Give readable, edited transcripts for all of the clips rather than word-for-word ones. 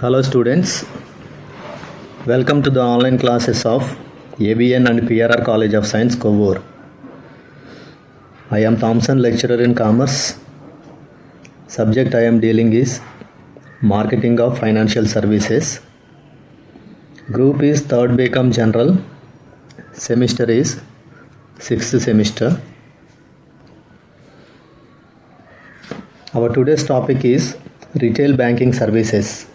Hello students, welcome to the online classes of ABN and PRR College of Science, Kovur. I am Thompson, lecturer in Commerce. Subject I am dealing is Marketing of Financial Services. Group is 3rd BCom General. Semester is 6th semester. Our today's topic is Retail Banking Services.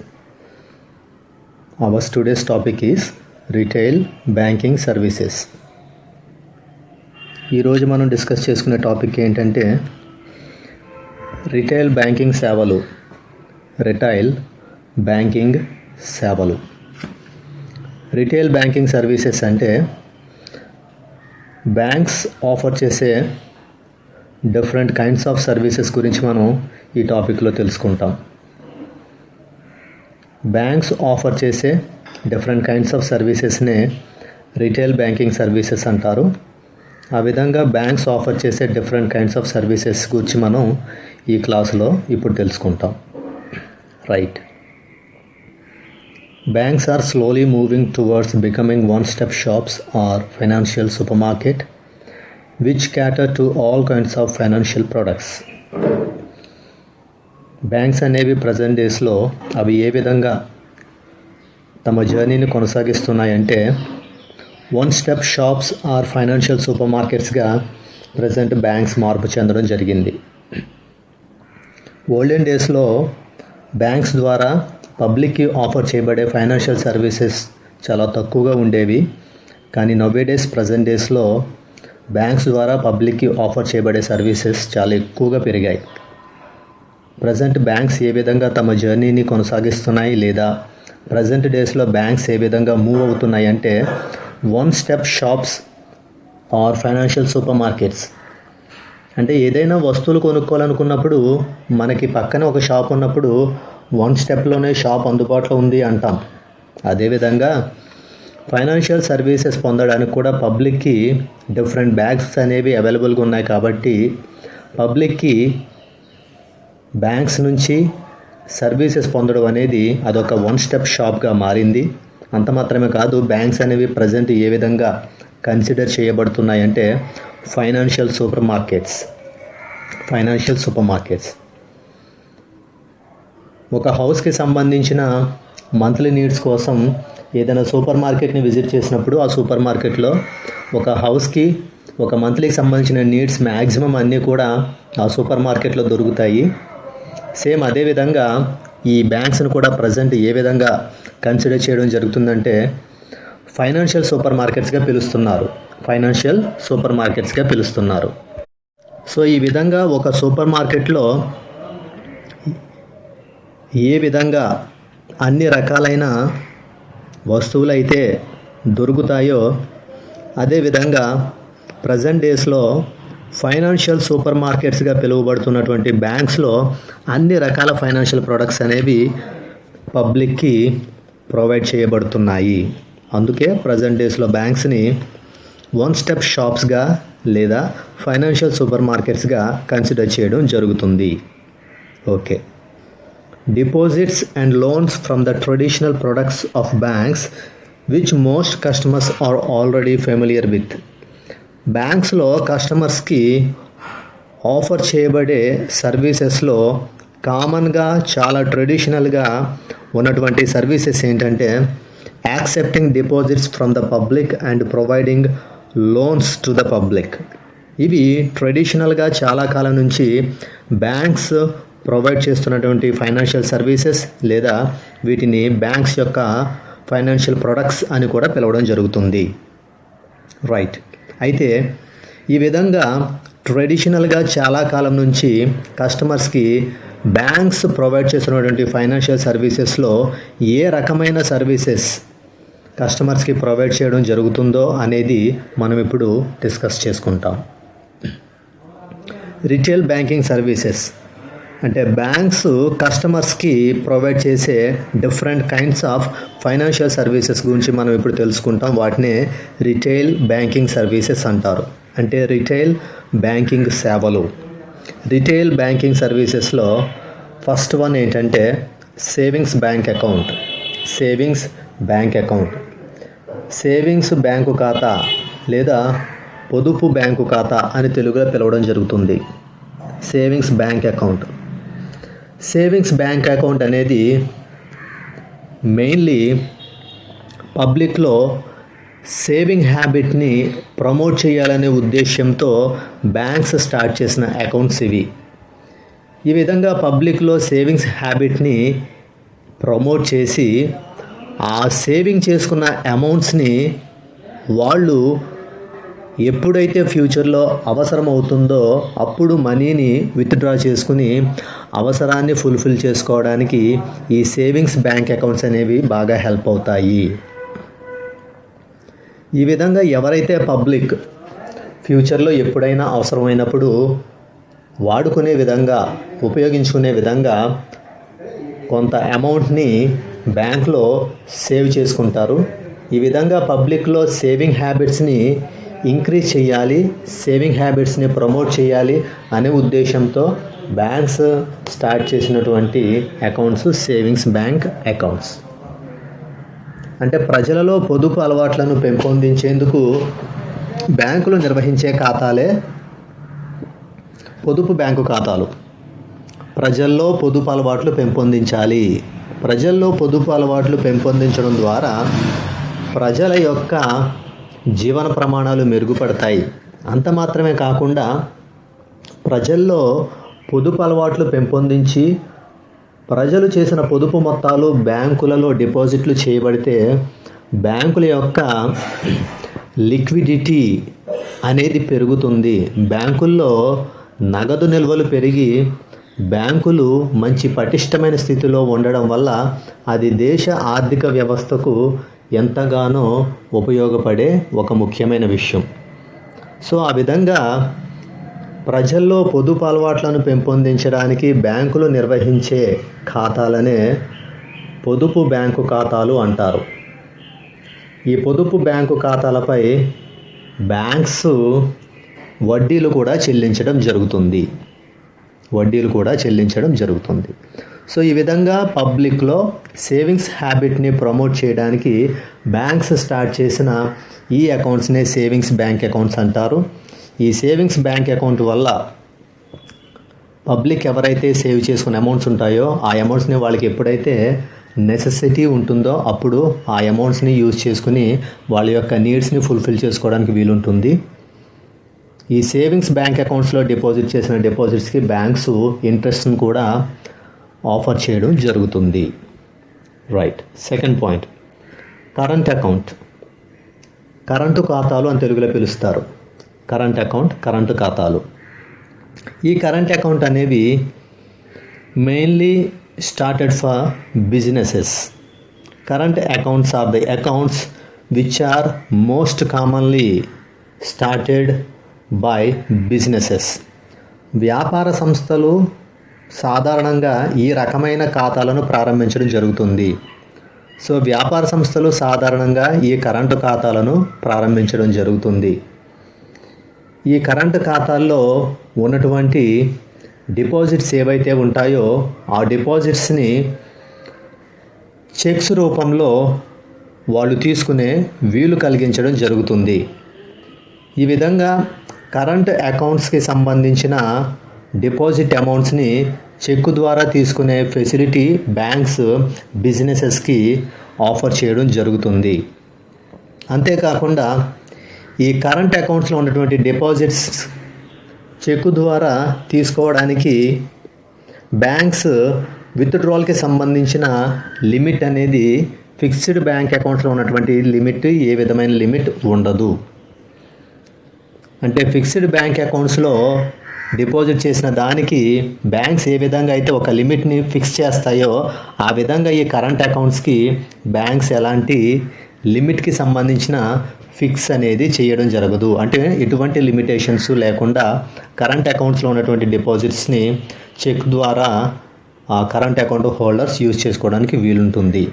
Our today's topic is retail banking services. ఈరోజు మనం discuss చేసుకునే topic ఏంటంటే retail banking సేవలు. Retail banking సేవలు. Retail banking services అంటే banks offer చేసే different kinds of services గురించి మనం ఈ టాపిక్లో తెలుసుకుంటాం. బ్యాంక్స్ ఆఫర్ చేసే డిఫరెంట్ కైండ్స్ ఆఫ్ సర్వీసెస్నే రిటైల్ బ్యాంకింగ్ సర్వీసెస్ అంటారు. ఆ విధంగా బ్యాంక్స్ ఆఫర్ చేసే డిఫరెంట్ కైండ్స్ ఆఫ్ సర్వీసెస్ గురించి మనం ఈ క్లాస్లో ఇప్పుడు తెలుసుకుంటాం. Right. Banks are slowly moving towards becoming one step shops or financial supermarket which cater to all kinds of financial products. Banks అనేవి ప్రజెంట్ డేస్లో అవి ఏ విధంగా తమ జర్నీని కొనసాగిస్తున్నాయంటే one step shops or financial సూపర్ మార్కెట్స్గా ప్రజెంట్ బ్యాంక్స్ మార్పు చెందడం జరిగింది. ఓల్డెన్ డేస్లో బ్యాంక్స్ ద్వారా పబ్లిక్కి ఆఫర్ చేయబడే ఫైనాన్షియల్ సర్వీసెస్ చాలా తక్కువగా ఉండేవి. కానీ నవ్వేడేస్ ప్రజెంట్ డేస్లో బ్యాంక్స్ ద్వారా పబ్లిక్కి ఆఫర్ చేయబడే సర్వీసెస్ చాలా ఎక్కువగా పెరిగాయి. ప్రజెంట్ బ్యాంక్స్ ఏ విధంగా తమ జర్నీని కొనసాగిస్తున్నాయి లేదా ప్రజెంట్ డేస్లో బ్యాంక్స్ ఏ విధంగా మూవ్ అవుతున్నాయి అంటే one step shops or financial supermarkets. అంటే ఏదైనా వస్తువులు కొనుక్కోవాలనుకున్నప్పుడు మనకి పక్కన ఒక షాప్ ఉన్నప్పుడు వన్ స్టెప్లోనే షాప్ అందుబాటులో ఉంది అంటాం. అదేవిధంగా ఫైనాన్షియల్ సర్వీసెస్ పొందడానికి కూడా పబ్లిక్కి డిఫరెంట్ బ్యాంక్స్ అనేవి అవైలబుల్గా ఉన్నాయి. కాబట్టి పబ్లిక్కి బ్యాంక్స్ నుంచి సర్వీసెస్ పొందడం అనేది అదొక వన్ స్టెప్ షాప్గా మారింది. అంత మాత్రమే కాదు, బ్యాంక్స్ అనేవి ప్రజెంట్ ఏ విధంగా కన్సిడర్ చేయబడుతున్నాయంటే ఫైనాన్షియల్ సూపర్ మార్కెట్స్. ఒక హౌస్కి సంబంధించిన మంత్లీ నీడ్స్ కోసం ఏదైనా సూపర్ మార్కెట్ని విజిట్ చేసినప్పుడు ఆ సూపర్ మార్కెట్లో ఒక హౌస్కి ఒక మంత్లీకి సంబంధించిన నీడ్స్ మ్యాక్సిమం అన్నీ కూడా ఆ సూపర్ మార్కెట్లో దొరుకుతాయి. సేమ్ అదేవిధంగా ఈ బ్యాంక్స్ను కూడా ప్రజెంట్ ఏ విధంగా కన్సిడర్ చేయడం జరుగుతుందంటే ఫైనాన్షియల్ సూపర్ మార్కెట్స్గా పిలుస్తున్నారు. సో ఈ విధంగా ఒక సూపర్ మార్కెట్లో ఏ విధంగా అన్ని రకాలైన వస్తువులు అయితే దొరుకుతాయో అదేవిధంగా ప్రజెంట్ డేస్లో ఫైనాన్షియల్ సూపర్ మార్కెట్స్గా పిలువబడుతున్నటువంటి బ్యాంక్స్లో అన్ని రకాల ఫైనాన్షియల్ ప్రొడక్ట్స్ అనేవి పబ్లిక్కి ప్రొవైడ్ చేయబడుతున్నాయి. అందుకే ప్రజెంట్ డేస్లో బ్యాంక్స్ని వన్ స్టెప్ షాప్స్గా లేదా ఫైనాన్షియల్ సూపర్ మార్కెట్స్గా కన్సిడర్ చేయడం జరుగుతుంది. Okay. Deposits and loans from the traditional products of banks which most customers are already familiar with. బ్యాంక్స్లో కస్టమర్స్కి ఆఫర్ చేయబడే సర్వీసెస్లో కామన్గా చాలా ట్రెడిషనల్గా ఉన్నటువంటి సర్వీసెస్ ఏంటంటే accepting deposits from the public and providing loans to the public. ఇవి ట్రెడిషనల్గా చాలా కాలం నుంచి బ్యాంక్స్ ప్రొవైడ్ చేస్తున్నటువంటి ఫైనాన్షియల్ సర్వీసెస్ లేదా వీటిని బ్యాంక్స్ యొక్క ఫైనాన్షియల్ ప్రొడక్ట్స్ అని కూడా పిలవడం జరుగుతుంది. రైట్. అయితే ఈ విధంగా ట్రెడిషనల్గా చాలా కాలం నుంచి కస్టమర్స్కి బ్యాంక్స్ ప్రొవైడ్ చేస్తున్నటువంటి ఫైనాన్షియల్ సర్వీసెస్లో ఏ రకమైన సర్వీసెస్ కస్టమర్స్కి ప్రొవైడ్ చేయడం జరుగుతుందో అనేది మనం ఇప్పుడు డిస్కస్ చేసుకుంటాం. రిటైల్ బ్యాంకింగ్ సర్వీసెస్ అంటే బ్యాంక్స్ కస్టమర్స్కి ప్రొవైడ్ చేసే different kinds of financial services గురించి మనం ఇప్పుడు తెలుసుకుంటాం. వాటినే రిటైల్ బ్యాంకింగ్ సర్వీసెస్ అంటారు. అంటే రిటైల్ బ్యాంకింగ్ సేవలు. రిటైల్ బ్యాంకింగ్ సర్వీసెస్లో ఫస్ట్ వన్ ఏంటంటే savings bank account. Savings bank account savings bank ఖాతా లేదా పొదుపు బ్యాంకు ఖాతా అని తెలుగులో పిలవడం జరుగుతుంది. Savings bank account. Savings bank account అనేది మెయిన్లీ పబ్లిక్లో సేవింగ్ హ్యాబిట్ని ప్రమోట్ చేయాలనే ఉద్దేశంతో బ్యాంక్స్ స్టార్ట్ చేసిన అకౌంట్స్ ఇవి. ఈ విధంగా పబ్లిక్లో సేవింగ్స్ హ్యాబిట్ని ప్రమోట్ చేసి ఆ సేవింగ్ చేసుకున్న అమౌంట్స్ని వాళ్ళు ఎప్పుడైతే ఫ్యూచర్లో అవసరం అవుతుందో అప్పుడు మనీని విత్డ్రా చేసుకుని అవసరాన్ని ఫుల్ఫిల్ చేసుకోవడానికి ఈ సేవింగ్స్ బ్యాంక్ అకౌంట్స్ అనేవి బాగా హెల్ప్ అవుతాయి. ఈ విధంగా ఎవరైతే పబ్లిక్ ఫ్యూచర్లో ఎప్పుడైనా అవసరమైనప్పుడు వాడుకునే విధంగా ఉపయోగించుకునే విధంగా కొంత అమౌంట్ని బ్యాంక్లో సేవ్ చేసుకుంటారు. ఈ విధంగా పబ్లిక్లో సేవింగ్ హ్యాబిట్స్ని ఇంక్రీజ్ చేయాలి, సేవింగ్ హ్యాబిట్స్ని ప్రమోట్ చేయాలి అనే ఉద్దేశంతో బ్యాంక్స్ స్టార్ట్ చేసినటువంటి అకౌంట్స్ సేవింగ్స్ బ్యాంక్ అకౌంట్స్. అంటే ప్రజలలో పొదుపు అలవాట్లను పెంపొందించేందుకు బ్యాంకులు నిర్వహించే ఖాతాలే పొదుపు బ్యాంకు ఖాతాలు. ప్రజల్లో పొదుపు అలవాట్లు పెంపొందించాలి. ప్రజల్లో పొదుపు అలవాట్లు పెంపొందించడం ద్వారా ప్రజల యొక్క జీవన ప్రమాణాలు మెరుగుపడతాయి. అంత మాత్రమే కాకుండా ప్రజల్లో పొదుపు అలవాట్లు పెంపొందించి ప్రజలు చేసిన పొదుపు మొత్తాలు బ్యాంకులలో డిపాజిట్లు చేయబడితే బ్యాంకుల యొక్క లిక్విడిటీ అనేది పెరుగుతుంది. బ్యాంకుల్లో నగదు నిల్వలు పెరిగి బ్యాంకులు మంచి పటిష్టమైన స్థితిలో ఉండడం వల్ల అది దేశ ఆర్థిక వ్యవస్థకు ఎంతగానో ఉపయోగపడే ఒక ముఖ్యమైన విషయం. సో ఆ విధంగా ప్రజల్లో పొదుపు అలవాట్లను పెంపొందించడానికి బ్యాంకులు నిర్వహించే ఖాతాలనే పొదుపు బ్యాంకు ఖాతాలు అంటారు. ఈ పొదుపు బ్యాంకు ఖాతాలపై బ్యాంక్స్ వడ్డీలు కూడా చెల్లించడం జరుగుతుంది. సో ఈ విధంగా పబ్లిక్లో సేవింగ్స్ హ్యాబిట్ని ప్రమోట్ చేయడానికి బ్యాంక్స్ స్టార్ట్ చేసిన ఈ అకౌంట్స్నే సేవింగ్స్ బ్యాంక్ అకౌంట్స్ అంటారు. ఈ సేవింగ్స్ బ్యాంక్ అకౌంట్ వల్ల పబ్లిక్ ఎవరైతే సేవ్ చేసుకున్న అమౌంట్స్ ఉంటాయో ఆ అమౌంట్స్ని వాళ్ళకి ఎప్పుడైతే నెసెసిటీ ఉంటుందో అప్పుడు ఆ అమౌంట్స్ని యూజ్ చేసుకుని వాళ్ళ యొక్క నీడ్స్ని ఫుల్ఫిల్ చేసుకోవడానికి వీలుంటుంది. ఈ సేవింగ్స్ బ్యాంక్ అకౌంట్స్లో డిపాజిట్ చేసిన డిపాజిట్స్కి బ్యాంక్స్ ఇంట్రెస్ట్ని కూడా ఆఫర్ చేయడం జరుగుతుంది. Right. Second point, current account. Current ఖాతాలు అని తెలుగులో పిలుస్తారు. కరెంట్ అకౌంట్, కరెంటు ఖాతాలు. ఈ కరెంట్ అకౌంట్ అనేవి mainly started for businesses. Current accounts are the accounts which are most commonly started by businesses. వ్యాపార సంస్థలు సాధారణంగా ఈ రకమైన ఖాతాలను ప్రారంభించడం జరుగుతుంది. సో వ్యాపార సంస్థలు సాధారణంగా ఈ కరెంటు ఖాతాలను ప్రారంభించడం జరుగుతుంది. ఈ కరెంటు ఖాతాల్లో ఉన్నటువంటి డిపాజిట్స్ ఏవైతే ఉంటాయో ఆ డిపాజిట్స్ని చెక్స్ రూపంలో వాళ్ళు తీసుకునే వీలు కలిగించడం జరుగుతుంది. ఈ విధంగా కరెంట్ అకౌంట్స్కి సంబంధించిన డిపాజిట్ అమౌంట్స్ని చెక్కు ద్వారా తీసుకునే ఫెసిలిటీ బ్యాంక్స్ బిజినెసెస్కి ఆఫర్ చేయడం జరుగుతుంది. అంతేకాకుండా ఈ కరెంట్ అకౌంట్స్లో ఉన్నటువంటి డిపాజిట్స్ చెక్కు ద్వారా తీసుకోవడానికి బ్యాంక్స్ విత్డ్రాల్కి సంబంధించిన లిమిట్ అనేది ఫిక్స్డ్ బ్యాంక్ అకౌంట్స్లో ఉన్నటువంటి లిమిట్ ఏ విధమైన లిమిట్ ఉండదు. అంటే ఫిక్స్డ్ బ్యాంక్ అకౌంట్స్లో డిపాజిట్ చేసిన దానికి బ్యాంక్స్ ఏ విధంగా అయితే ఒక లిమిట్ని ఫిక్స్ చేస్తాయో ఆ విధంగా ఈ కరెంట్ అకౌంట్స్కి బ్యాంక్స్ ఎలాంటి లిమిట్కి సంబంధించిన ఫిక్స్ అనేది చేయడం జరగదు. అంటే ఎటువంటి లిమిటేషన్స్ లేకుండా కరెంట్ అకౌంట్స్లో ఉన్నటువంటి డిపాజిట్స్ని చెక్ ద్వారా ఆ కరెంట్ అకౌంట్ హోల్డర్స్ యూజ్ చేసుకోవడానికి వీలుంటుంది.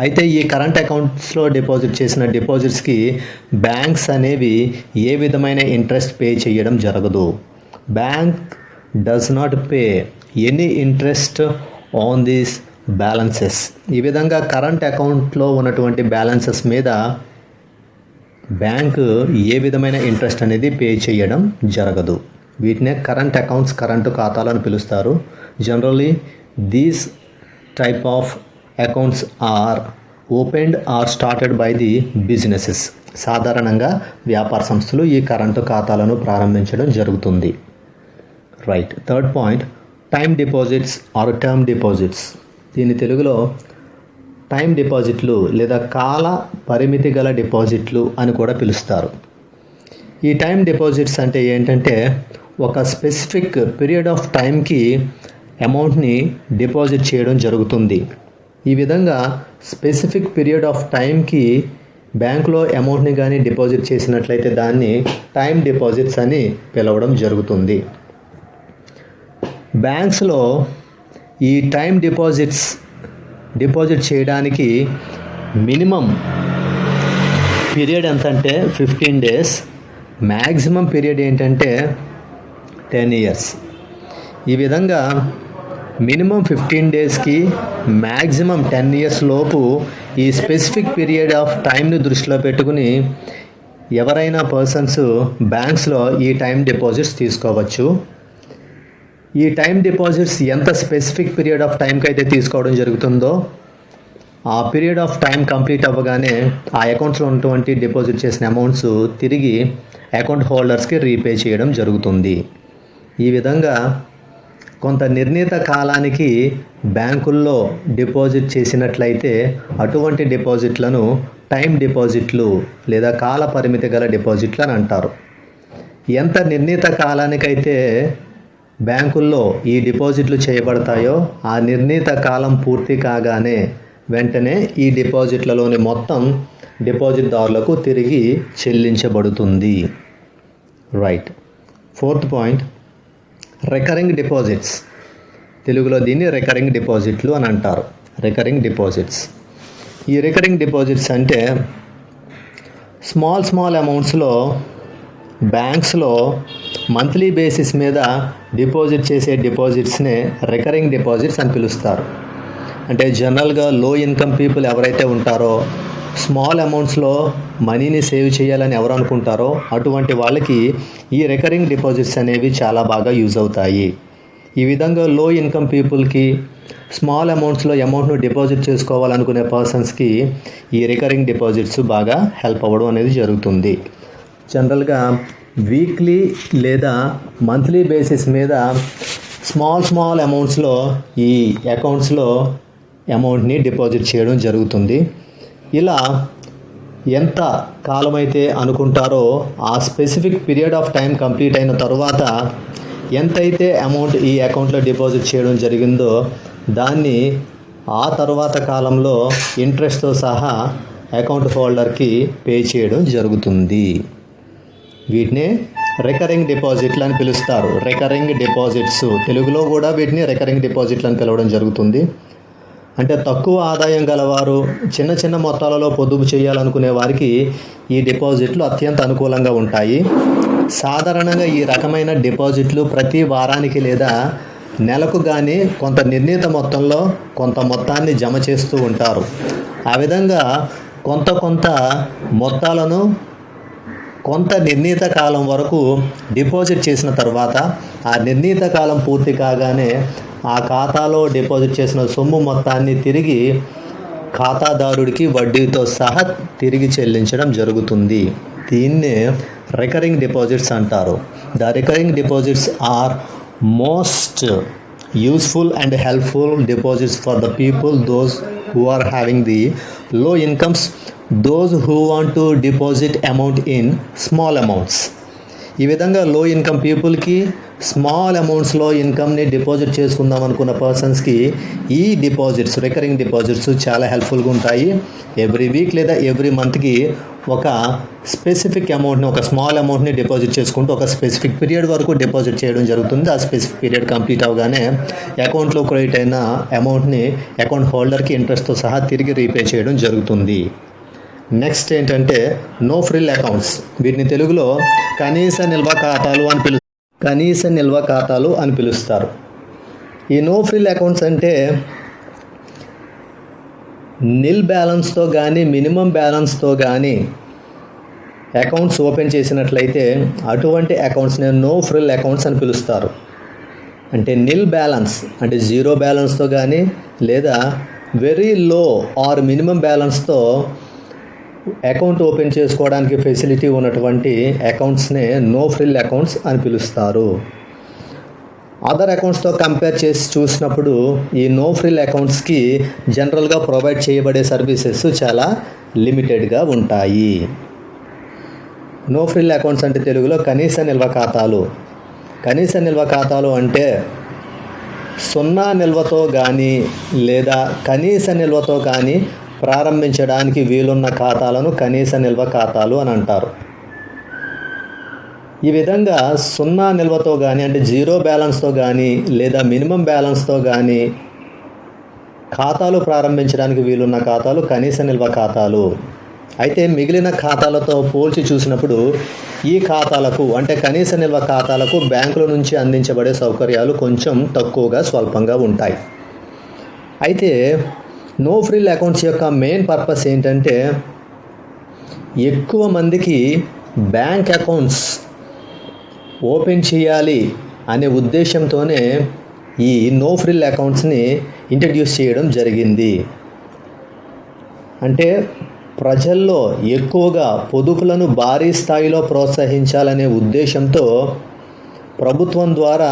అయితే ఈ కరెంట్ అకౌంట్స్లో డిపాజిట్ చేసిన డిపాజిట్స్కి బ్యాంక్స్ అనేవి ఏ విధమైన ఇంట్రెస్ట్ పే చేయడం జరగదు. Bank does not pay any interest on these balances. ఈ విధంగా కరెంట్ అకౌంట్లో ఉన్నటువంటి బ్యాలెన్సెస్ మీద బ్యాంకు ఏ విధమైన ఇంట్రెస్ట్ అనేది పే చేయడం జరగదు. వీటినే కరెంట్ అకౌంట్స్, కరెంటు ఖాతాలు అని పిలుస్తారు. Generally these type of accounts are opened or started by the businesses. సాధారణంగా వ్యాపార సంస్థలు ఈ కరెంటు ఖాతాలను ప్రారంభించడం జరుగుతుంది. Right. Third point, time deposits or term deposits. దీని తెలుగులో టైం డిపాజిట్లు లేదా కాల పరిమితి గల డిపాజిట్లు అని కూడా పిలుస్తారు. ఈ టైం డిపాజిట్స్ అంటే ఏంటంటే ఒక స్పెసిఫిక్ పీరియడ్ ఆఫ్ టైంకి అమౌంట్ని డిపాజిట్ చేయడం జరుగుతుంది. ఈ విధంగా స్పెసిఫిక్ పీరియడ్ ఆఫ్ టైంకి బ్యాంకులో అమౌంట్ని కానీ డిపాజిట్ చేసినట్లయితే దాన్ని టైం డిపాజిట్స్ అని పిలవడం జరుగుతుంది. బ్యాంక్స్లో ఈ టైం డిపాజిట్ చేయడానికి మినిమం పీరియడ్ ఎంతంటే 15 days, మ్యాక్సిమం పీరియడ్ ఏంటంటే 10 years. ఈ విధంగా మినిమం 15 daysకి మ్యాక్సిమం 10 years లోపు ఈ స్పెసిఫిక్ పీరియడ్ ఆఫ్ టైంని దృష్టిలో పెట్టుకుని ఎవరైనా పర్సన్స్ బ్యాంక్స్లో ఈ టైం డిపాజిట్స్ తీసుకోవచ్చు. ఈ టైం డిపాజిట్స్ ఎంత స్పెసిఫిక్ పీరియడ్ ఆఫ్ టైంకి అయితే తీసుకోవడం జరుగుతుందో ఆ పీరియడ్ ఆఫ్ టైం కంప్లీట్ అవ్వగానే ఆ అకౌంట్స్లో ఉన్నటువంటి డిపాజిట్ చేసిన అమౌంట్స్ తిరిగి అకౌంట్ హోల్డర్స్కి రీపే చేయడం జరుగుతుంది. ఈ విధంగా కొంత నిర్ణీత కాలానికి బ్యాంకుల్లో డిపాజిట్ చేసినట్లయితే అటువంటి డిపాజిట్లను టైం డిపాజిట్లు లేదా కాల పరిమితి గల డిపాజిట్లు అని అంటారు. ఎంత నిర్ణీత కాలానికైతే బ్యాంకుల్లో ఈ డిపాజిట్లు చేయబడతాయో ఆ నిర్ణీత కాలం పూర్తి కాగానే వెంటనే ఈ డిపాజిట్లలోని మొత్తం డిపాజిట్దారులకు తిరిగి చెల్లించబడుతుంది. Right. Fourth point, recurring deposits. తెలుగులో దీన్ని రికరింగ్ డిపాజిట్లు అని అంటారు. Recurring deposits. ఈ రికరింగ్ డిపాజిట్స్ అంటే స్మాల్ అమౌంట్స్లో బ్యాంక్స్లో మంత్లీ బేసిస్ మీద డిపాజిట్ చేసే డిపాజిట్స్నే రికరింగ్ డిపాజిట్స్ అని పిలుస్తారు. అంటే జనరల్గా లో ఇన్కమ్ పీపుల్ ఎవరైతే ఉంటారో స్మాల్ అమౌంట్స్లో మనీని సేవ్ చేయాలని ఎవరు అనుకుంటారో అటువంటి వాళ్ళకి ఈ రికరింగ్ డిపాజిట్స్ అనేవి చాలా బాగా యూజ్ అవుతాయి. ఈ విధంగా లో ఇన్కమ్ పీపుల్కి స్మాల్ అమౌంట్స్లో అమౌంట్ను డిపాజిట్ చేసుకోవాలనుకునే పర్సన్స్కి ఈ రికరింగ్ డిపాజిట్స్ బాగా హెల్ప్ అవ్వడం అనేది జరుగుతుంది. జనరల్గా వీక్లీ లేదా మంత్లీ బేసిస్ మీద స్మాల్ అమౌంట్స్లో ఈ అకౌంట్స్లో అమౌంట్ని డిపాజిట్ చేయడం జరుగుతుంది. ఇలా ఎంత కాలమైతే అనుకుంటారో ఆ specific period of time complete అయిన తర్వాత ఎంతైతే అమౌంట్ ఈ అకౌంట్లో డిపాజిట్ చేయడం జరిగిందో దాన్ని ఆ తర్వాత కాలంలో ఇంట్రెస్ట్తో సహా అకౌంట్ హోల్డర్కి పే చేయడం జరుగుతుంది. వీటిని రికరింగ్ డిపాజిట్లు అని పిలుస్తారు. రికరింగ్ డిపాజిట్స్ తెలుగులో కూడా వీటిని రికరింగ్ డిపాజిట్లు అని పిలవడం జరుగుతుంది. అంటే తక్కువ ఆదాయం గలవారు చిన్న మొత్తాలలో పొదుపు చేయాలనుకునే వారికి ఈ డిపాజిట్లు అత్యంత అనుకూలంగా ఉంటాయి. సాధారణంగా ఈ రకమైన డిపాజిట్లు ప్రతి వారానికి లేదా నెలకు కానీ కొంత నిర్ణీత మొత్తంలో కొంత మొత్తాన్ని జమ చేస్తూ ఉంటారు. ఆ విధంగా కొంత మొత్తాలను కొంత నిర్ణీత కాలం వరకు డిపాజిట్ చేసిన తర్వాత ఆ నిర్ణీత కాలం పూర్తి కాగానే ఆ ఖాతాలో డిపాజిట్ చేసిన సొమ్ము మొత్తాన్ని తిరిగి ఖాతాదారుడికి వడ్డీతో సహా తిరిగి చెల్లించడం జరుగుతుంది. దీన్నే రికరింగ్ డిపాజిట్స్ అంటారు. The recurring deposits are most useful and helpful deposits for the people, those who are having the low incomes, those who want to deposit amount in small amounts. ఈ విధంగా లో ఇన్కమ్ పీపుల్కి small అమౌంట్స్లో ఇన్కమ్ని deposit చేసుకుందాం అనుకున్న పర్సన్స్కి ఈ deposits recurring deposits చాలా హెల్ప్ఫుల్గా ఉంటాయి. ఎవ్రీ వీక్ లేదా ఎవ్రీ మంత్కి ఒక స్పెసిఫిక్ అమౌంట్ని ఒక స్మాల్ అమౌంట్ని డిపాజిట్ చేసుకుంటూ ఒక స్పెసిఫిక్ పీరియడ్ వరకు డిపాజిట్ చేయడం జరుగుతుంది. ఆ స్పెసిఫిక్ పీరియడ్ కంప్లీట్ అవగానే అకౌంట్లో క్రెడిట్ అయిన అమౌంట్ని అకౌంట్ హోల్డర్కి ఇంట్రెస్ట్తో సహా తిరిగి రీపే చేయడం జరుగుతుంది. నెక్స్ట్ ఏంటంటే నో ఫ్రిల్ అకౌంట్స్. వీటిని తెలుగులో కనీస నిల్వ ఖాతాలు అని పిలుస్తారు. ఈ నో ఫ్రిల్ అకౌంట్స్ అంటే నిల్ బ్యాలెన్స్తో కానీ మినిమం బ్యాలెన్స్తో కానీ అకౌంట్స్ ఓపెన్ చేసినట్లయితే అటువంటి అకౌంట్స్ని నో ఫ్రిల్ అకౌంట్స్ అని పిలుస్తారు. అంటే నిల్ బ్యాలెన్స్ అంటే జీరో బ్యాలెన్స్తో కానీ లేదా వెరీ లో ఆర్ మినిమం బ్యాలెన్స్తో అకౌంట్ ఓపెన్ చేసుకోవడానికి ఫెసిలిటీ ఉన్నటువంటి అకౌంట్స్నే నో ఫ్రిల్ అకౌంట్స్ అని పిలుస్తారు. అదర్ అకౌంట్స్తో కంపేర్ చేసి చూసినప్పుడు ఈ నో ఫ్రిల్ అకౌంట్స్కి జనరల్గా ప్రొవైడ్ చేయబడే సర్వీసెస్ చాలా లిమిటెడ్గా ఉంటాయి. నో ఫ్రిల్ అకౌంట్స్ అంటే తెలుగులో కనీస నిల్వ ఖాతాలు. కనీస నిల్వ ఖాతాలు అంటే సున్నా నిల్వతో కానీ లేదా కనీస నిల్వతో కానీ ప్రారంభించడానికి వీలున్న ఖాతాలను కనీస నిల్వ ఖాతాలు అని అంటారు. ఈ విధంగా సున్నా నిల్వతో కానీ అంటే జీరో బ్యాలెన్స్తో కానీ లేదా మినిమం బ్యాలెన్స్తో కానీ ఖాతాలు ప్రారంభించడానికి వీలున్న ఖాతాలు కనీస నిల్వ ఖాతాలు. అయితే మిగిలిన ఖాతాలతో పోల్చి చూసినప్పుడు ఈ ఖాతాలకు అంటే కనీస నిల్వ ఖాతాలకు బ్యాంకుల నుంచి అందించబడే సౌకర్యాలు కొంచెం తక్కువగా స్వల్పంగా ఉంటాయి. అయితే నో ఫ్రిల్ అకౌంట్స్ యొక్క మెయిన్ పర్పస్ ఏంటంటే ఎక్కువ మందికి బ్యాంక్ అకౌంట్స్ ఓపెన్ చేయాలి అనే ఉద్దేశంతోనే ఈ నో ఫ్రిల్ అకౌంట్స్ని ఇంట్రడ్యూస్ చేయడం జరిగింది. అంటే ప్రజల్లో ఎక్కువగా పొదుపులను భారీ స్థాయిలో ప్రోత్సహించాలనే ఉద్దేశంతో ప్రభుత్వం ద్వారా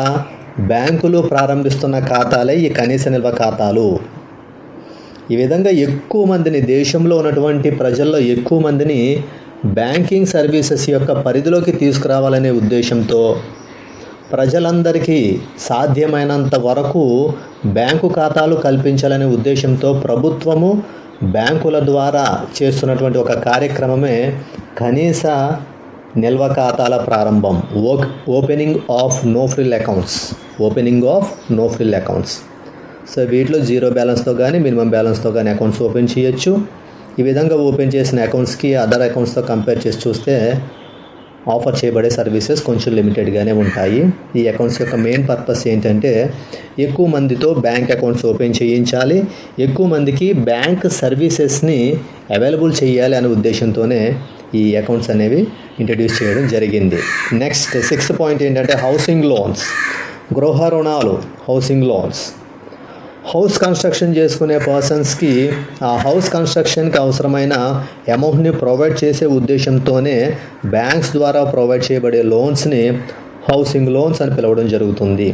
బ్యాంకులు ప్రారంభిస్తున్న ఖాతాలే ఈ కనీస నిల్వ ఖాతాలు. ఈ విధంగా ఎక్కువ మందిని దేశంలో ఉన్నటువంటి ప్రజల్లో ఎక్కువ మందిని బ్యాంకింగ్ సర్వీసెస్ యొక్క పరిధిలోకి తీసుకురావాలనే ఉద్దేశంతో ప్రజలందరికీ సాధ్యమైనంత వరకు బ్యాంకు ఖాతాలు కల్పించాలనే ఉద్దేశంతో ప్రభుత్వము బ్యాంకుల ద్వారా చేస్తున్నటువంటి ఒక కార్యక్రమమే కనీస నిల్వ ఖాతాల ప్రారంభం, opening of no frill accounts. Opening of no frill accounts. So వీటిలో జీరో బ్యాలెన్స్తో కానీ మినిమం బ్యాలెన్స్తో కానీ అకౌంట్స్ ఓపెన్ చేయొచ్చు. ఈ విధంగా ఓపెన్ చేసిన అకౌంట్స్కి అదర్ అకౌంట్స్తో కంపేర్ చేసి చూస్తే ఆఫర్ చేయబడే సర్వీసెస్ కొంచెం లిమిటెడ్గానే ఉంటాయి. ఈ అకౌంట్స్ యొక్క మెయిన్ పర్పస్ ఏంటంటే ఎక్కువ మందితో బ్యాంక్ అకౌంట్స్ ఓపెన్ చేయించాలి, ఎక్కువ మందికి బ్యాంక్ సర్వీసెస్ని అవైలబుల్ చేయాలి అనే ఉద్దేశంతోనే ఈ అకౌంట్స్ అనేవి ఇంట్రడ్యూస్ చేయడం జరిగింది. నెక్స్ట్ 6th పాయింట్ ఏంటంటే హౌసింగ్ లోన్స్, గృహ రుణాలు. హౌసింగ్ లోన్స్ హౌస్ కన్స్ట్రక్షన్ చేసుకునే పర్సన్స్కి ఆ హౌస్ కన్స్ట్రక్షన్కి అవసరమైన అమౌంట్ని ప్రొవైడ్ చేసే ఉద్దేశంతోనే బ్యాంక్స్ ద్వారా ప్రొవైడ్ చేయబడే లోన్స్ని హౌసింగ్ లోన్స్ అని పిలవడం జరుగుతుంది.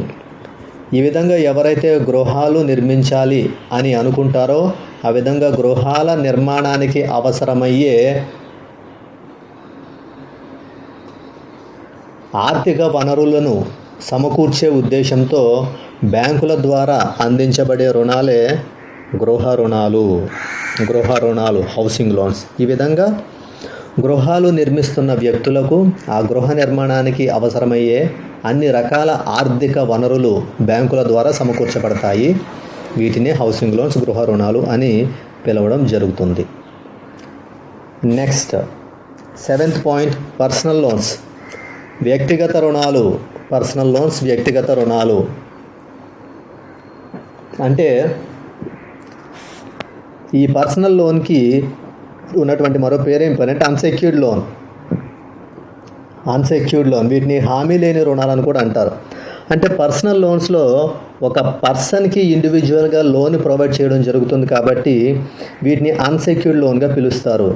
ఈ విధంగా ఎవరైతే గృహాలు నిర్మించాలి అని అనుకుంటారో ఆ విధంగా గృహాల నిర్మాణానికి అవసరమయ్యే ఆర్థిక వనరులను సమకూర్చే ఉద్దేశంతో బ్యాంకుల ద్వారా అందించబడే రుణాలే గృహ రుణాలు, హౌసింగ్ లోన్స్. ఈ విధంగా గృహాలు నిర్మిస్తున్న వ్యక్తులకు ఆ గృహ నిర్మాణానికి అవసరమయ్యే అన్ని రకాల ఆర్థిక వనరులు బ్యాంకుల ద్వారా సమకూర్చబడతాయి. వీటినే హౌసింగ్ లోన్స్, గృహ రుణాలు అని పిలవడం జరుగుతుంది. Next 7th point personal loans, వ్యక్తిగత రుణాలు. పర్సనల్ లోన్స్, వ్యక్తిగత రుణాలు అంటే ఈ పర్సనల్ లోన్కి ఉన్నటువంటి మరో పేరు ఏంటంటే అన్సెక్యూర్డ్ లోన్. వీటిని హామీ లేని రుణాలని కూడా అంటారు. అంటే పర్సనల్ లోన్స్లో ఒక పర్సన్కి ఇండివిజువల్గా లోన్ ప్రొవైడ్ చేయడం జరుగుతుంది కాబట్టి వీటిని అన్సెక్యూర్డ్ లోన్గా పిలుస్తారు.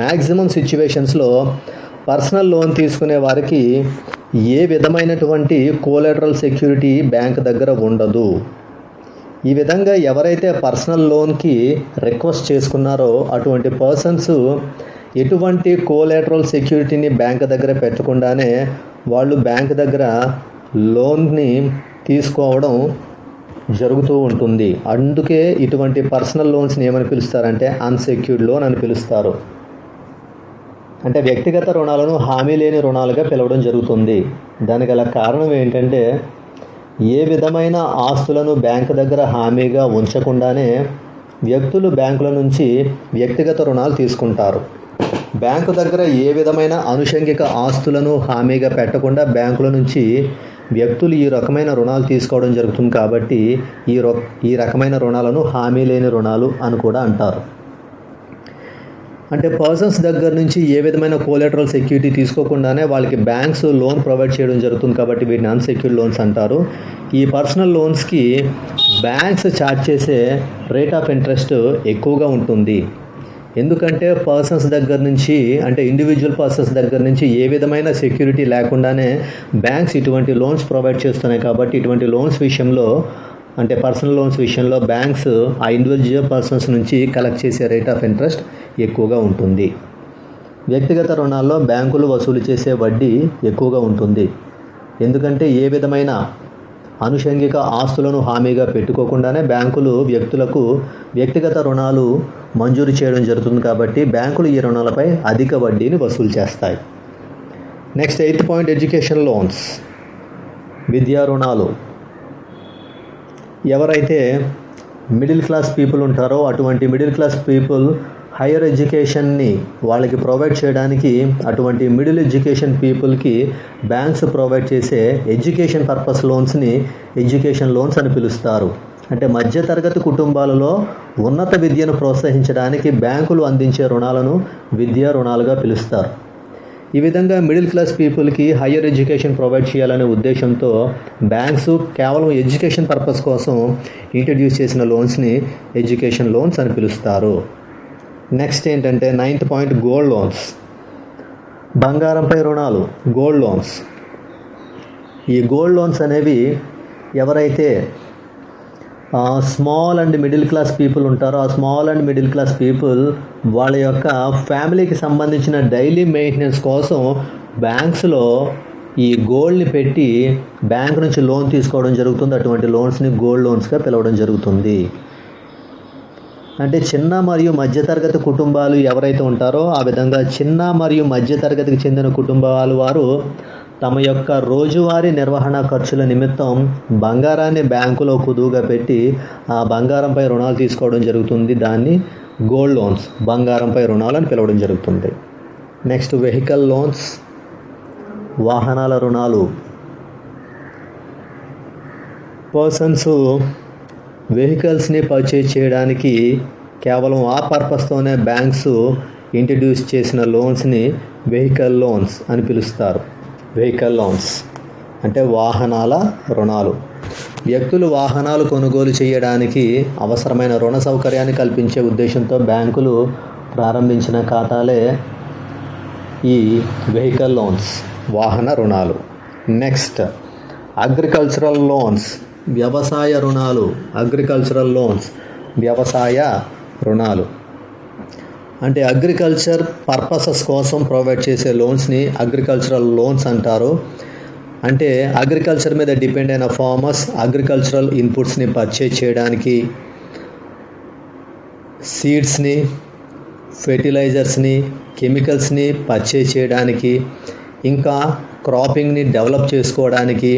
మ్యాక్సిమం సిచ్యువేషన్స్లో పర్సనల్ లోన్ తీసుకునే వారికి ఏ విధమైనటువంటి కోలాటరల్ సెక్యూరిటీ బ్యాంక్ దగ్గర ఉండదు. ఈ విధంగా ఎవరైతే పర్సనల్ లోన్కి రిక్వెస్ట్ చేసుకున్నారో అటువంటి పర్సన్స్ ఎటువంటి కోలాటరల్ సెక్యూరిటీని బ్యాంక్ దగ్గర పెట్టకుండానే వాళ్ళు బ్యాంక్ దగ్గర లోన్ని తీసుకోవడం జరుగుతూ ఉంటుంది. అందుకే ఇటువంటి పర్సనల్ లోన్స్ని ఏమని పిలుస్తారంటే అన్సెక్యూర్డ్ లోన్ అని పిలుస్తారు. అంటే వ్యక్తిగత రుణాలను హామీ లేని రుణాలుగా పిలవడం జరుగుతుంది. దానికి గల కారణం ఏంటంటే ఏ విధమైన ఆస్తులను బ్యాంకు దగ్గర హామీగా ఉంచకుండానే వ్యక్తులు బ్యాంకుల నుంచి వ్యక్తిగత రుణాలు తీసుకుంటారు. బ్యాంకు దగ్గర ఏ విధమైన అనుషంగిక ఆస్తులను హామీగా పెట్టకుండా బ్యాంకుల నుంచి వ్యక్తులు ఈ రకమైన రుణాలు తీసుకోవడం జరుగుతుంది కాబట్టి ఈ రకమైన రుణాలను హామీ లేని రుణాలు అని కూడా అంటారు. అంటే పర్సన్స్ దగ్గర నుంచి ఏ విధమైన కోలాటరల్ సెక్యూరిటీ తీసుకోకుండానే వాళ్ళకి బ్యాంక్స్ లోన్ ప్రొవైడ్ చేయడం జరుగుతుంది కాబట్టి వీటిని అన్సెక్యూర్డ్ లోన్స్ అంటారు. ఈ పర్సనల్ లోన్స్కి బ్యాంక్స్ ఛార్జ్ చేసే రేట్ ఆఫ్ ఇంట్రెస్ట్ ఎక్కువగా ఉంటుంది. ఎందుకంటే పర్సన్స్ దగ్గర నుంచి అంటే ఇండివిజువల్ పర్సన్స్ దగ్గర నుంచి ఏ విధమైన సెక్యూరిటీ లేకుండానే బ్యాంక్స్ ఇటువంటి లోన్స్ ప్రొవైడ్ చేస్తున్నాయి కాబట్టి ఇటువంటి లోన్స్ విషయంలో అంటే పర్సనల్ లోన్స్ విషయంలో బ్యాంక్స్ ఆ ఇండివిజువల్ పర్సన్స్ నుంచి కలెక్ట్ చేసే రేట్ ఆఫ్ ఇంట్రెస్ట్ ఎక్కువగా ఉంటుంది. వ్యక్తిగత రుణాల్లో బ్యాంకులు వసూలు చేసే వడ్డీ ఎక్కువగా ఉంటుంది. ఎందుకంటే ఏ విధమైన అనుషంగిక ఆస్తులను హామీగా పెట్టుకోకుండానే బ్యాంకులు వ్యక్తులకు వ్యక్తిగత రుణాలు మంజూరు చేయడం జరుగుతుంది కాబట్టి బ్యాంకులు ఈ రుణాలపై అధిక వడ్డీని వసూలు చేస్తాయి. Next 8th point education loans, విద్యా రుణాలు. ఎవరైతే మిడిల్ క్లాస్ పీపుల్ ఉంటారో అటువంటి మిడిల్ క్లాస్ పీపుల్ హైయర్ ఎడ్యుకేషన్ని వాళ్ళకి ప్రొవైడ్ చేయడానికి అటువంటి మిడిల్ ఎడ్యుకేషన్ పీపుల్కి బ్యాంక్స్ ప్రొవైడ్ చేసే ఎడ్యుకేషన్ పర్పస్ లోన్స్ని ఎడ్యుకేషన్ లోన్స్ అని పిలుస్తారు. అంటే మధ్యతరగతి కుటుంబాలలో ఉన్నత విద్యను ప్రోత్సహించడానికి బ్యాంకులు అందించే రుణాలను విద్యా రుణాలుగా పిలుస్తారు. ఈ విధంగా మిడిల్ క్లాస్ పీపుల్కి హయ్యర్ ఎడ్యుకేషన్ ప్రొవైడ్ చేయాలనే ఉద్దేశంతో బ్యాంక్స్ కేవలం ఎడ్యుకేషన్ పర్పస్ కోసం ఇంట్రడ్యూస్ చేసిన లోన్స్ని ఎడ్యుకేషన్ లోన్స్ అని పిలుస్తారు. నెక్స్ట్ ఏంటంటే 9th పాయింట్ గోల్డ్ లోన్స్, బంగారంపై రుణాలు, గోల్డ్ లోన్స్. ఈ గోల్డ్ లోన్స్ అనేవి ఎవరైతే small and middle class people ఉంటారో ఆ small and middle class people వాళ్ళ యొక్క ఫ్యామిలీకి సంబంధించిన డైలీ మెయింటెనెన్స్ కోసం బ్యాంక్స్లో ఈ గోల్డ్ని పెట్టి బ్యాంక్ నుంచి లోన్ తీసుకోవడం జరుగుతుంది. అటువంటి లోన్స్ని గోల్డ్ లోన్స్గా పిలవడం జరుగుతుంది. అంటే చిన్న మరియు మధ్యతరగతి కుటుంబాలు ఎవరైతే ఉంటారో ఆ విధంగా చిన్న మరియు మధ్యతరగతికి చెందిన కుటుంబాలు వారు తమ యొక్క రోజువారీ నిర్వహణ ఖర్చుల నిమిత్తం బంగారాన్ని బ్యాంకులో కుదువుగా పెట్టి ఆ బంగారంపై రుణాలు తీసుకోవడం జరుగుతుంది. దాన్ని గోల్డ్ లోన్స్, బంగారంపై రుణాలు అని పిలవడం జరుగుతుంది. నెక్స్ట్ వెహికల్ లోన్స్, వాహనాల రుణాలు. పర్సన్స్ వెహికల్స్ని పర్చేజ్ చేయడానికి కేవలం ఆ పర్పస్తోనే బ్యాంక్స్ ఇంట్రడ్యూస్ చేసిన లోన్స్ని వెహికల్ లోన్స్ అని పిలుస్తారు. వెహికల్ లోన్స్ అంటే వాహనాల రుణాలు. వ్యక్తులు వాహనాలు కొనుగోలు చేయడానికి అవసరమైన రుణ సౌకర్యాన్ని కల్పించే ఉద్దేశంతో బ్యాంకులు ప్రారంభించిన ఖాతాలే ఈ వెహికల్ లోన్స్, వాహన రుణాలు. నెక్స్ట్ అగ్రికల్చరల్ లోన్స్, వ్యవసాయ రుణాలు. అగ్రికల్చరల్ లోన్స్, వ్యవసాయ రుణాలు. అంటే అగ్రికల్చర్ పర్పసెస్ కోసం ప్రొవైడ్ చేసే లోన్స్ని అగ్రికల్చరల్ లోన్స్ అంటారు. అంటే అగ్రికల్చర్ మీద డిపెండ్ అయిన ఫార్మర్స్ అగ్రికల్చరల్ ఇన్పుట్స్ని పర్చేజ్ చేయడానికి, సీడ్స్ని, ఫెర్టిలైజర్స్ని, కెమికల్స్ని పర్చేజ్ చేయడానికి, ఇంకా క్రాపింగ్ని డెవలప్ చేసుకోవడానికి,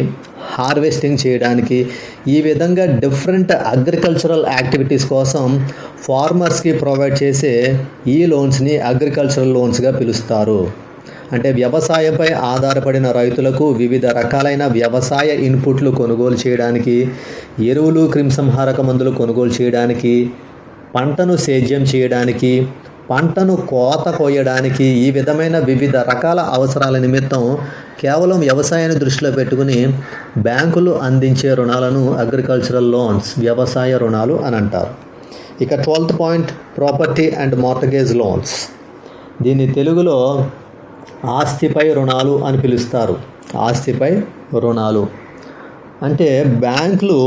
హార్వెస్టింగ్ చేయడానికి, ఈ విధంగా డిఫరెంట్ అగ్రికల్చరల్ యాక్టివిటీస్ కోసం ఫార్మర్స్కి ప్రొవైడ్ చేసే ఈ లోన్స్ని అగ్రికల్చరల్ లోన్స్గా పిలుస్తారు. అంటే వ్యవసాయంపై ఆధారపడిన రైతులకు వివిధ రకాలైన వ్యవసాయ ఇన్పుట్లు కొనుగోలు చేయడానికి, ఎరువులు, క్రిమిసంహారక మందులు కొనుగోలు చేయడానికి, పంటను సేద్యం చేయడానికి, పంటను కోత కోయడానికి, ఈ విధమైన వివిధ రకాల అవసరాల నిమిత్తం కేవలం వ్యవసాయాన్ని దృష్టిలో పెట్టుకుని బ్యాంకులు అందించే రుణాలను అగ్రికల్చరల్ లోన్స్, వ్యవసాయ రుణాలు అని అంటారు. ఇక 12th point property and mortgage loans. దీన్ని తెలుగులో ఆస్తిపై రుణాలు అని పిలుస్తారు. ఆస్తిపై రుణాలు అంటే బ్యాంకులు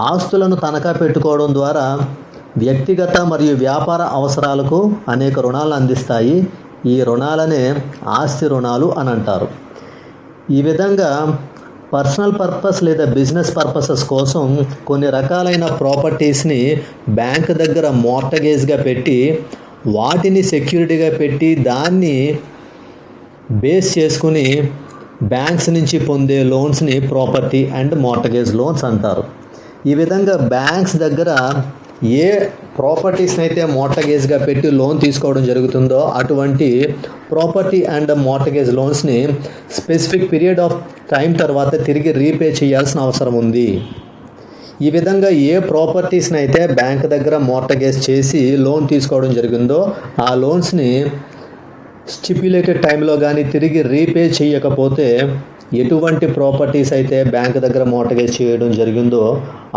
ఆస్తులను తనఖా పెట్టుకోవడం ద్వారా వ్యక్తిగత మరియు వ్యాపార అవసరాలకు అనేక రుణాలను అందిస్తాయి. ఈ రుణాలనే ఆస్తి రుణాలు అని అంటారు. ఈ విధంగా పర్సనల్ పర్పస్ లేదా బిజినెస్ పర్పసెస్ కోసం కొన్ని రకాలైన ప్రాపర్టీస్ని బ్యాంక్ దగ్గర మార్టగేజ్గా పెట్టి వాటిని సెక్యూరిటీగా పెట్టి దాన్ని బేస్ చేసుకుని బ్యాంక్స్ నుంచి పొందే లోన్స్ని ప్రాపర్టీ అండ్ మార్టగేజ్ లోన్స్ అంటారు. ఈ విధంగా బ్యాంక్స్ దగ్గర ఏ ప్రాపర్టీస్ని అయితే మోర్టగేజ్గా పెట్టి లోన్ తీసుకోవడం జరుగుతుందో అటువంటి ప్రాపర్టీ అండ్ మోర్టగేజ్ లోన్స్ని స్పెసిఫిక్ పీరియడ్ ఆఫ్ టైం తర్వాత తిరిగి రీపే చేయాల్సిన అవసరం ఉంది. ఈ విధంగా ఏ ప్రాపర్టీస్ని అయితే బ్యాంక్ దగ్గర మోర్టగేజ్ చేసి లోన్ తీసుకోవడం జరిగిందో ఆ లోన్స్ని స్టిప్యులేటెడ్ టైంలో కానీ తిరిగి రీపే చేయకపోతే ఎటువంటి ప్రాపర్టీస్ అయితే బ్యాంక్ దగ్గర మోర్టగేజ్ చేయడం జరిగిందో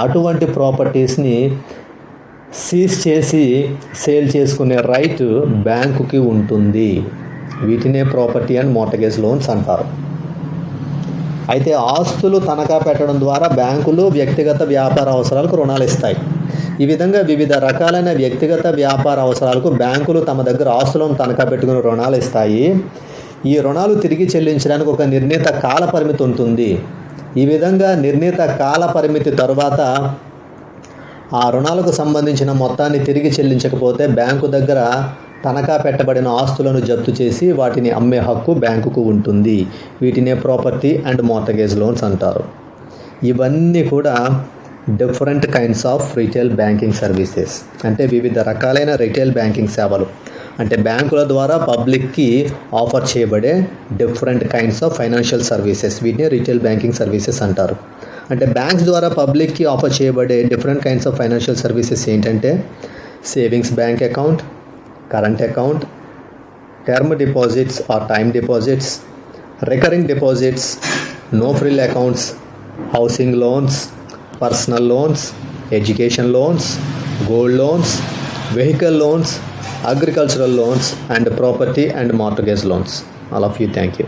అటువంటి ప్రాపర్టీస్ని సీజ్ చేసి సేల్ చేసుకునే రైట్ బ్యాంకుకి ఉంటుంది. వీటినే ప్రాపర్టీ అండ్ మోర్టగేజ్ లోన్స్ అంటారు. అయితే ఆస్తులు తనఖా పెట్టడం ద్వారా బ్యాంకులు వ్యక్తిగత వ్యాపార అవసరాలకు రుణాలు ఇస్తాయి. ఈ విధంగా వివిధ రకాలైన వ్యక్తిగత వ్యాపార అవసరాలకు బ్యాంకులు తమ దగ్గర ఆస్తులను తనఖా పెట్టుకుని రుణాలు ఇస్తాయి. ఈ రుణాలు తిరిగి చెల్లించడానికి ఒక నిర్ణీత కాల పరిమితి ఉంటుంది. ఈ విధంగా నిర్ణీత కాల పరిమితి తరువాత ఆ రుణాలకు సంబంధించిన మొత్తాన్ని తిరిగి చెల్లించకపోతే బ్యాంకు దగ్గర తనఖా పెట్టబడిన ఆస్తులను జప్తు చేసి వాటిని అమ్మే హక్కు బ్యాంకుకు ఉంటుంది. వీటినే ప్రాపర్టీ అండ్ మోర్టగేజ్ లోన్స్ అంటారు. ఇవన్నీ కూడా different kinds of retail banking services, అంటే వివిధ రకాలైన రిటైల్ బ్యాంకింగ్ సేవలు, అంటే బ్యాంకుల ద్వారా పబ్లిక్కి ఆఫర్ చేయబడే different kinds of financial services. వీటిని రిటైల్ బ్యాంకింగ్ సర్వీసెస్ అంటారు. అంటే బ్యాంక్స్ ద్వారా పబ్లిక్కి ఆఫర్ చేయబడే different kinds of financial services ఏంటంటే savings bank account, current account, term deposits or time deposits, recurring deposits, no frill accounts, housing loans, personal loans, education loans, gold loans, vehicle loans, agricultural loans and property and mortgage loans. All of you, thank you.